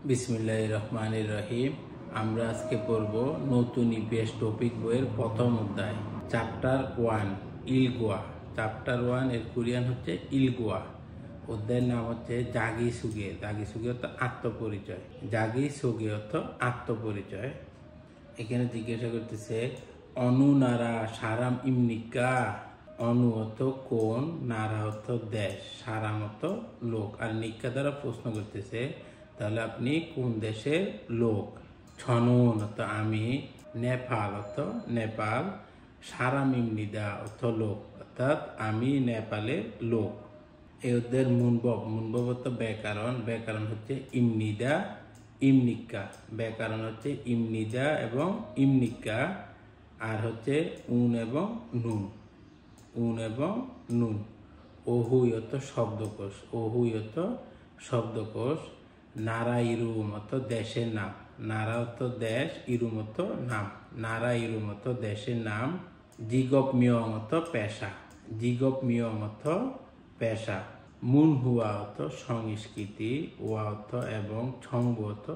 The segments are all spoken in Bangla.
বিসমিল্লাহির রহমানির রহিম। আমরা আজকে পড়ব নতুন ইপিএস টপিক বইয়ের প্রথম অধ্যায় চ্যাপ্টার 1 ইলগুয়া। চ্যাপ্টার 1 এর কোরিয়ান হচ্ছে ইলগুয়া। অধ্যায়ের নাম হচ্ছে জাগি সুগে। জাগি সুগে অর্থ আত্মপরিচয়। জাগি সুগে অর্থ আত্মপরিচয়। এখানে জিজ্ঞাসা করতেছে অনু নারা সারাম ইমনিকা। অনু অর্থ কোন, নারা অর্থ দেশ, সারাম অর্থ লোক, আর নিকা দ্বারা প্রশ্ন করতেছে তাহলে আপনি কোন দেশের লোক। ছনুন অর্থ আমি, নেপাল অর্থ নেপাল, সারাম ইমনিদা অর্থ লোক, অর্থাৎ আমি নেপালের লোক। এই অধ্যায়ের মুনবব অর্থ ব্যাকরণ। ব্যাকরণ হচ্ছে ইমনিদা ইমনিকা। ব্যাকরণ হচ্ছে ইমনিদা এবং ইমনিকা। আর হচ্ছে উন এবং নুন। উন এবং নুন। ওহুই অর্থ শব্দকোষ। ওহুই অর্থ শব্দকোষ। নারা ইরুম অর্থ দেশের নাম। নারা অর্থ দেশ, ইরুম অর্থ নাম। নারা ইরুম অর্থ দেশের নাম। জিগপ মিয়ং অর্থ পেশা। জিগপ মিয়ং অর্থ পেশা। মুন হুয়া অর্থ সংস্কৃতি। ওয়া অর্থ এবং, ছংবু অর্থ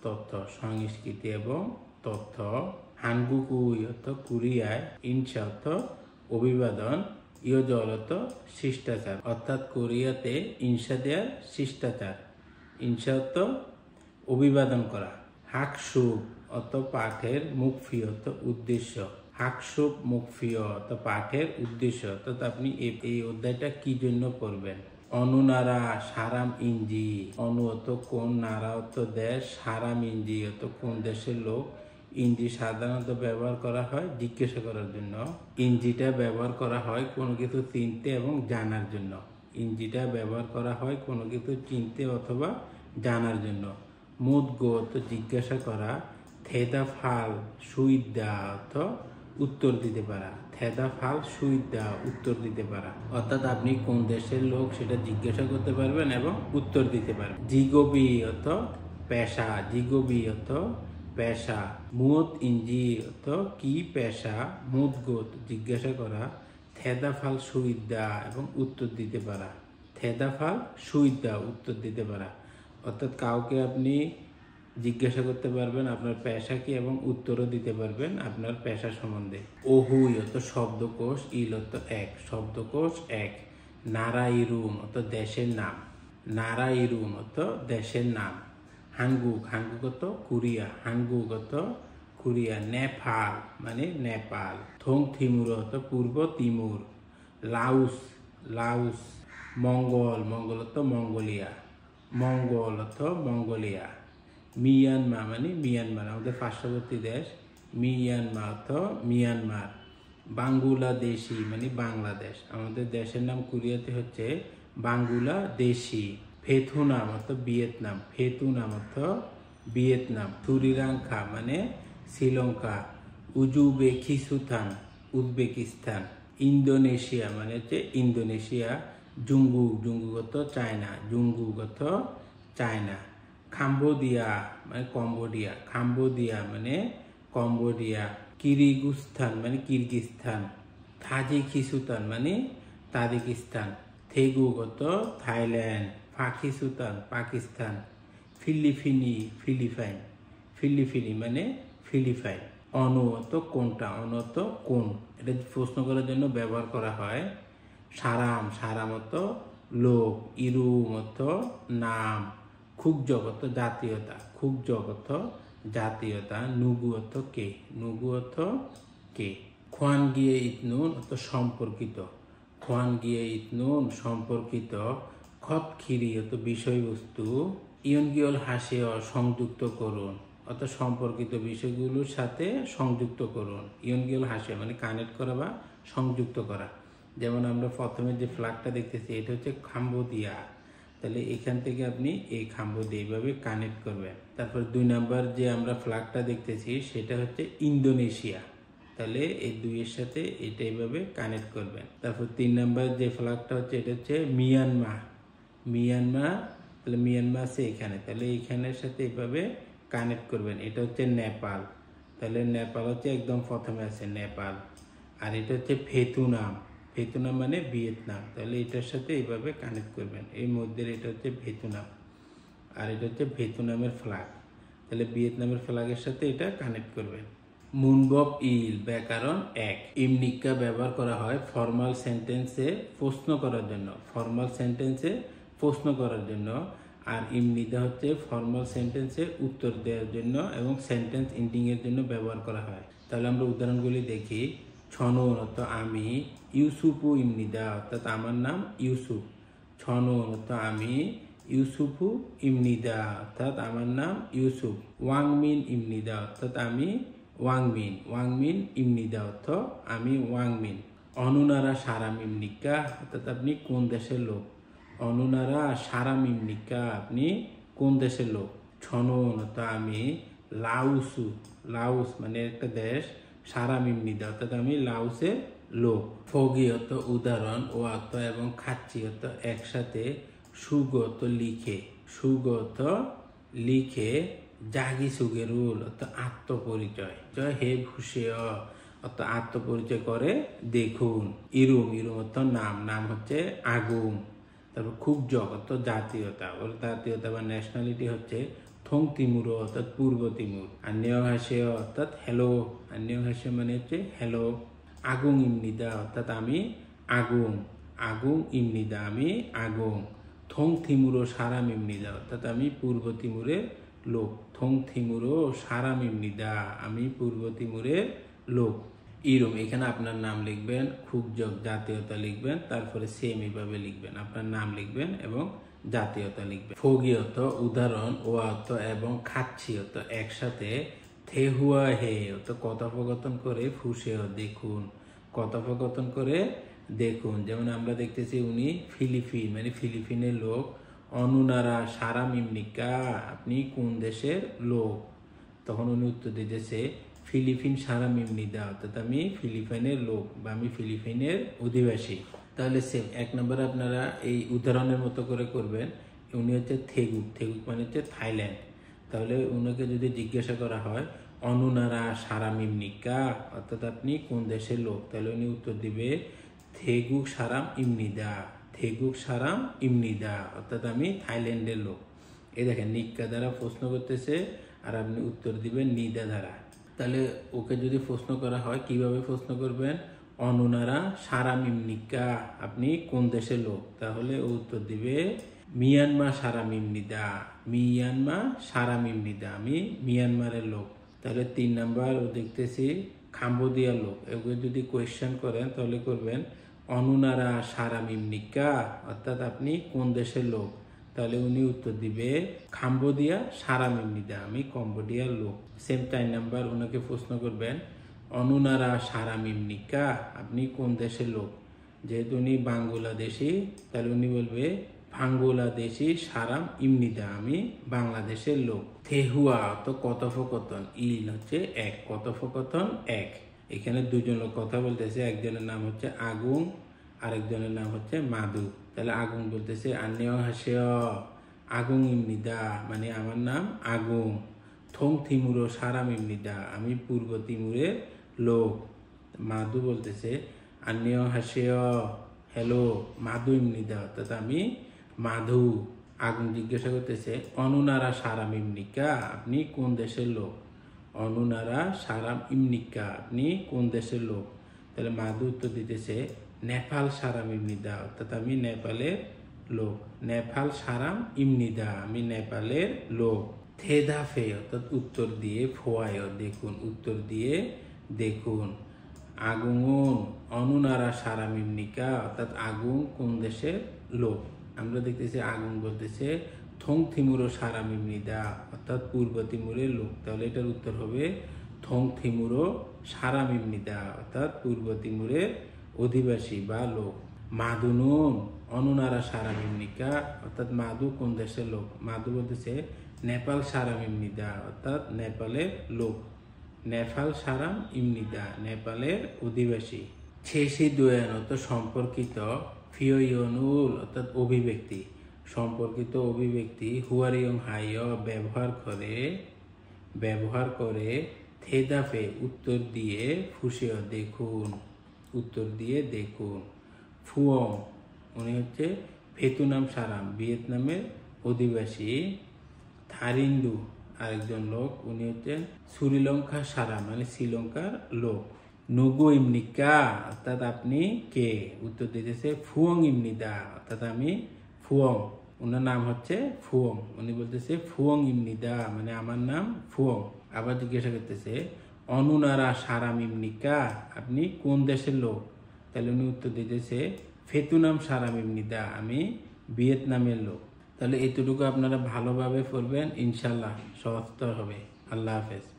তথ্য, সংস্কৃতি এবং তথ্য। হানগুকুই অর্থ কোরিয়ায়। ইনসা অর্থ অভিবাদন। ইয়োজল অর্থ শিষ্টাচার, অর্থাৎ কোরিয়াতে ইনসা দেয়ার শিষ্টাচার। ইনসা অর্থ অভিবাদন করা। হাকসুপ অর্থ পাঠের, মুখফি অর্থ উদ্দেশ্য। হাকসুপ মুখফিও অর্থ পাঠের উদ্দেশ্য, অর্থাৎ আপনি এই অধ্যায়টা কি জন্য পড়বেন। অনুনারা সারাম ইঞ্জি। অনু অর্থ কোন, নারা অর্থ দেশ, সারাম ইঞ্জি অর্থ কোন দেশের লোক। ইঞ্জি সাধারণত ব্যবহার করা হয় জিজ্ঞাসা করার জন্য। ইঞ্জিটা ব্যবহার করা হয় কোনো কিছু চিনতে এবং জানার জন্য। ইঞ্জিটা ব্যবহার করা হয় কোনো কিছু চিনতে অথবা জানার জন্য। মুদগো অর্থ জিজ্ঞাসা করা। থেদা ফাল সুইদা অর্থ উত্তর দিতে পারা। থেদা ফাল সুইদা উত্তর দিতে পারা, অর্থাৎ আপনি কোন দেশের লোক সেটা জিজ্ঞাসা করতে পারবেন এবং উত্তর দিতে পারবেন। জিগোবি অর্থ পেশা। জিগোবি অর্থ পেশা। মুদ ইঞ্জি অর্থ কি পেশা। মুদগো জিজ্ঞাসা করা। থেদা ফাল সুইদা এবং উত্তর দিতে পারা। থেদা ফাল সুইদা উত্তর দিতে পারা, অর্থাৎ কাউকে আপনি জিজ্ঞাসা করতে পারবেন আপনার পেশা কি এবং উত্তরও দিতে পারবেন আপনার পেশা সম্বন্ধে। ওহুই অর্থ শব্দকোষ। ইল অর্থ এক, শব্দকোষ এক। নারা ইরুম অর্থ দেশের নাম। নারা ইরুম অর্থ দেশের নাম। হানগুক। হানগুক অর্থ কোরিয়া। হানগুক অর্থ কোরিয়া। নেপাল মানে নেপাল। থং থিমুর অর্থ পূর্ব তিমুর। লাউস। লাউস। মঙ্গল। মঙ্গল অর্থ মঙ্গোলিয়া। মঙ্গল অর্থ মঙ্গোলিয়া। মিয়ানমার মানে মিয়ানমার, আমাদের পার্শ্ববর্তী দেশ। মিয়ানমার অর্থ মিয়ানমার। বাংলাদেশি মানে বাংলাদেশ, আমাদের দেশের নাম কোরিয়াতে হচ্ছে বাংলাদেশি। ফেথুনাম অর্থ ভিয়েতনাম। ফেথুনাম অর্থ ভিয়েতনাম। শ্রীলঙ্কা মানে শ্রীলঙ্কা। Uzbekistan Uzbekistan. ইন্দোনেশিয়া মানে হচ্ছে ইন্দোনেশিয়া। জুঙ্গুক। জুঙ্গুক অর্থ চায়না। জুঙ্গুক অর্থ চায়না। কাম্বোডিয়া মানে কম্বোডিয়া। কাম্বোডিয়া মানে কম্বোডিয়া। কিরগিজস্তান মানে কিরগিজস্তান। তাজিকিস্তান মানে তাজিকিস্তান। থেগুক অর্থ থাইল্যান্ড। পাকিস্তান পাকিস্তান। ফিলিপিনি ফিলিপাইন। ফিলিপিনি মানে ফিলিপাইন। অনু অর্থ কোনটা। অনু অর্থ কোন, এটা প্রশ্ন করার জন্য ব্যবহার করা হয়। সারাম। সারাম অর্থ লোক। ইরুম অর্থ নাম। খুকজক অর্থ জাতীয়তা। খুকজক অর্থ জাতীয়তা। নুগু অর্থ কে। নুগু অর্থ কে। খোয়ান গিয়ে ইতনুন অর্থ সম্পর্কিত। খোয়ান গিয়ে ইতনুন সম্পর্কিত। খতখিরি অর্থ বিষয়বস্তু। ইয়নগিয়ল হাসেও সংযুক্ত করুন অর্থ সম্পর্কিত বিষয়গুলোর সাথে সংযুক্ত করুন। ইয়নগিয়ল হাসে মানে কানেক্ট করা বা সংযুক্ত করা। যেমন আমরা প্রথমে যে ফ্ল্যাগটা দেখতেছি এটা হচ্ছে কাম্বোডিয়া, তাহলে এখান থেকে আপনি এই কাম্বোডিয়া এইভাবে কানেক্ট করবেন। তারপর 2 নাম্বার যে আমরা ফ্ল্যাগটা দেখতেছি সেটা হচ্ছে ইন্দোনেশিয়া, তাহলে এই দুইয়ের সাথে এটা এইভাবে কানেক্ট করবেন। তারপর 3 নাম্বার যে ফ্ল্যাগটা হচ্ছে এটা হচ্ছে মিয়ানমার। মিয়ানমার, তাহলে মিয়ানমার আছে এখানে, তাহলে এইখানের সাথে এইভাবে কানেক্ট করবেন। এটা হচ্ছে নেপাল, তাহলে নেপাল হচ্ছে একদম প্রথমে আছে নেপাল। আর এটা হচ্ছে ভিয়েতনাম। ভিয়েতনাম মানে ভিয়েতনাম, তাহলে এটার সাথে এইভাবে কানেক্ট করবেন। এই মধ্যে এটা হচ্ছে ভিয়েতনাম। আর এটা হচ্ছে ভিয়েতনামের ফ্ল্যাগ। তাহলে ভিয়েতনামের ফ্ল্যাগের সাথে এটা কানেক্ট করবেন। মুনবব ইল ব্যাকরণ 1। ইমনিকা ব্যবহার করা হয় ফর্মাল সেন্টেন্সে প্রশ্ন করার জন্য, ফর্মাল সেন্টেন্সে প্রশ্ন করার জন্য। আর ইমনিদা হচ্ছে ফর্মাল সেন্টেন্সে উত্তর দেওয়ার জন্য এবং সেন্টেন্স এন্ডিং এর জন্য ব্যবহার করা হয়। তাহলে আমরা উদাহরণগুলি দেখি। ছনুন অর্থ আমি, ইউসুফু ইমনিদা অর্থাৎ আমার নাম ইউসুফ। ছনুন অর্থ আমি, ইউসুফু ইমনিদা অর্থাৎ আমার নাম ইউসুফ। ওয়াংমিন ইমনিদা অর্থাৎ আমি ওয়াংমিন। ওয়াংমিন ইমনিদা অর্থ আমি ওয়াংমিন। অনুনারা সারাম ইমনিকা অর্থাৎ আপনি কোন দেশের লোক। অনুনারা সারাম ইমনিকা আপনি কোন দেশের লোক। ছনুন অর্থ আমি, লাউসু লাউস মানে একটা দেশ, সারাম ইমনিদা অর্থাৎ আমি লাউসের লোক। ফগি অর্থ উদাহরণ, ও অর্থ এবং খাচ্ছি অর্থ একসাথে, সুগ অর্থ লিখে, সুগ অর্থ লিখে, জাগি সুগেরুল অর্থ আত্মপরিচয়, জয় হে ভূষেয় অর্থ আত্মপরিচয় করে দেখুন। ইরুম ইরুম অর্থ নাম, নাম হচ্ছে আগুন। তারপর খুব জগ অর্থ জাতীয়তা, ওর জাতীয়তা বা ন্যাশনালিটি হচ্ছে থং তিমুর অর্থাৎ পূর্ব তিমুর। আর নেওহাসেয় অর্থাৎ হ্যালো, আর নেওহাসেয় মানে হচ্ছে হ্যালো। আগুং ইমনিদা অর্থাৎ আমি আগুন, আগুং ইমনিদা আমি আগুন। থং থিমুরো সারাম ইমনিদা অর্থাৎ আমি পূর্ব তিমুরের লোক। থং থিমুরো সারাম ইমনিদা আমি পূর্ব তিমুরের লোক। ইরম এখানে আপনার নাম লিখবেন, খুব যোগ জাতীয়তা লিখবেন, তারপরে সেম এইভাবে লিখবেন, আপনার নাম লিখবেন এবং জাতীয়তা লিখবেন। ফগি অর্থ উদাহরণ, ও অর্থ এবং খাচ্ছি অর্থ একসাথে, থেহুয়া হে অর্থ কথোপকথন করে, ফুসেও দেখুন, কথোপকথন করে দেখুন। যেমন আমরা দেখতেছি উনি ফিলিপিন মানে ফিলিপিনের লোক। অনুনারা সারাম ইমনিকা আপনি কোন দেশের লোক। তখন উনি উত্তর দিতেছে ফিলিপিন সারাম ইমনিদা অর্থাৎ আমি ফিলিপাইনের লোক বা আমি ফিলিপাইনের অধিবাসী। তাহলে সেম 1 নম্বরে আপনারা এই উদাহরণের মতো করে করবেন। উনি হচ্ছে থেগুক, থেগুক মানে হচ্ছে থাইল্যান্ড। তাহলে উনাকে যদি জিজ্ঞাসা করা হয় অনুনারা সারাম ইমনিকা অর্থাৎ আপনি কোন দেশের লোক, তাহলে উনি উত্তর দিবে থেগুক সারাম ইমনিদা, থেগুক সারাম ইমনিদা অর্থাৎ আমি থাইল্যান্ডের লোক। এই দেখেন নিক্কা দ্বারা প্রশ্ন করতেছে আর আপনি উত্তর দিবেন নিদা দ্বারা। তাহলে ওকে যদি প্রশ্ন করা হয় কিভাবে প্রশ্ন করবেন, অনুনারা সারাম ইমনিকা আপনি কোন দেশের লোক, তাহলে ও উত্তর দিবে মিয়ানমার সারাম ইমনিদা, মিয়ানমার সারাম ইমনিদা আমি মিয়ানমারের লোক। তাহলে 3 নাম্বার ও দেখতেছি কাম্বোডিয়ার লোক। ওকে যদি কোয়েশ্চেন করেন তাহলে করবেন অনুনারা সারাম ইমনিকা অর্থাৎ আপনি কোন দেশের লোক, তাহলে উনি উত্তর দিবে কাম্বোডিয়া সারাম ইমনিদা আমি কম্বোডিয়ার লোক। সেম 4 নাম্বার ওনাকে প্রশ্ন করবেন অনুনারা সারাম ইমনিকা আপনি কোন দেশের লোক। যেহেতু উনি বাংলাদেশি তাহলে উনি বলবে বাংলাদেশি সারাম ইমনিদা আমি বাংলাদেশের লোক। থেহুয়া তো কথোপকথন, ইল হচ্ছে 1, কথোপকথন 1। এখানে দুজন লোক কথা বলতেছে, একজনের নাম হচ্ছে আগুন আরেকজনের নাম হচ্ছে মাধু। তাহলে আগুন বলতেছে আন্যেও হাসেয় আগুন ইমনিদা মানে আমার নাম আগুন। থং থিমুরো সারাম ইমনিদা আমি পূর্ব তিমুরের লোক। মাধু বলতেছে আন্যেও হাসেয় হ্যালো মাধু ইমনিদা অর্থাৎ আমি মাধু। আগুন জিজ্ঞাসা করতেছে অনুনারা সারাম ইমনিকা আপনি কোন দেশের লোক। অনুনারা সারাম ইমনিকা আপনি কোন দেশের লোক। তাহলে মাধু উত্তর দিতেছে নেপাল সারাম ইমনিদা অর্থাৎ আমি নেপালের লোক। নেপাল সারাম ইমনিদা আমি নেপালের লোক। থেদাফে অর্থাৎ উত্তর দিয়ে, ফোয়ায় দেখুন, উত্তর দিয়ে দেখুন। আগুন অনুনারা সারাম ইমনিকা অর্থাৎ আগুন কোন দেশের লোক। আমরা দেখতেছি আগুন বলতেছে থং থিমুরো সারাম ইমনিদা অর্থাৎ পূর্ব তিমুরের লোক। তাহলে এটার উত্তর হবে থং থিমুরো সারাম ইমনিদা অর্থাৎ পূর্ব তিমুরের অধিবাসী বা লোক। মাধুনুন অনুনারা সারাম ইমনিকা অর্থাৎ মাধু কোন দেশের লোক। মাধু বলতেছে নেপাল সারাম ইমনিদা অর্থাৎ নেপালের লোক। নেপাল সারাম ইমনিদা নেপালের অধিবাসী। ছেসি দোয়ান অর্থাৎ সম্পর্কিত, ফিওয়নুল অর্থাৎ অভিব্যক্তি, সম্পর্কিত অভিব্যক্তি হুয়ারিয়ং হাইয় ব্যবহার করে থেদাফে উত্তর দিয়ে, ফুসেও দেখুন, উত্তর দিয়ে দেখুন। ফুয়ং উনি হচ্ছে ভিয়েতনাম সারাম ভিয়েতনামের অধিবাসী। থারিন্দু আরেকজন লোক, উনি হচ্ছেন শ্রীলঙ্কা সারা মানে শ্রীলঙ্কার লোক। নুগু ইমনিকা অর্থাৎ আপনি কে, উত্তর দিতেছে ফুয়ং ইমনিদা অর্থাৎ আমি ফুয়ং, ওনার নাম হচ্ছে ফুয়ং, উনি বলতেছে ফুয়ং ইমনিদা মানে আমার নাম ফুয়ং। আবার জিজ্ঞাসা করতেছে অনুনারা সারাম ইমনিকা আপনি কোন দেশের লোক, তাহলে উনি উত্তর দিতেছে ফেতুনাম সারাম ইমনিদা আমি ভিয়েতনামের লোক। তাহলে এতটুকু আপনারা ভালোভাবে পড়বেন, ইনশাল্লাহ সহজতর হবে। আল্লাহ হাফেজ।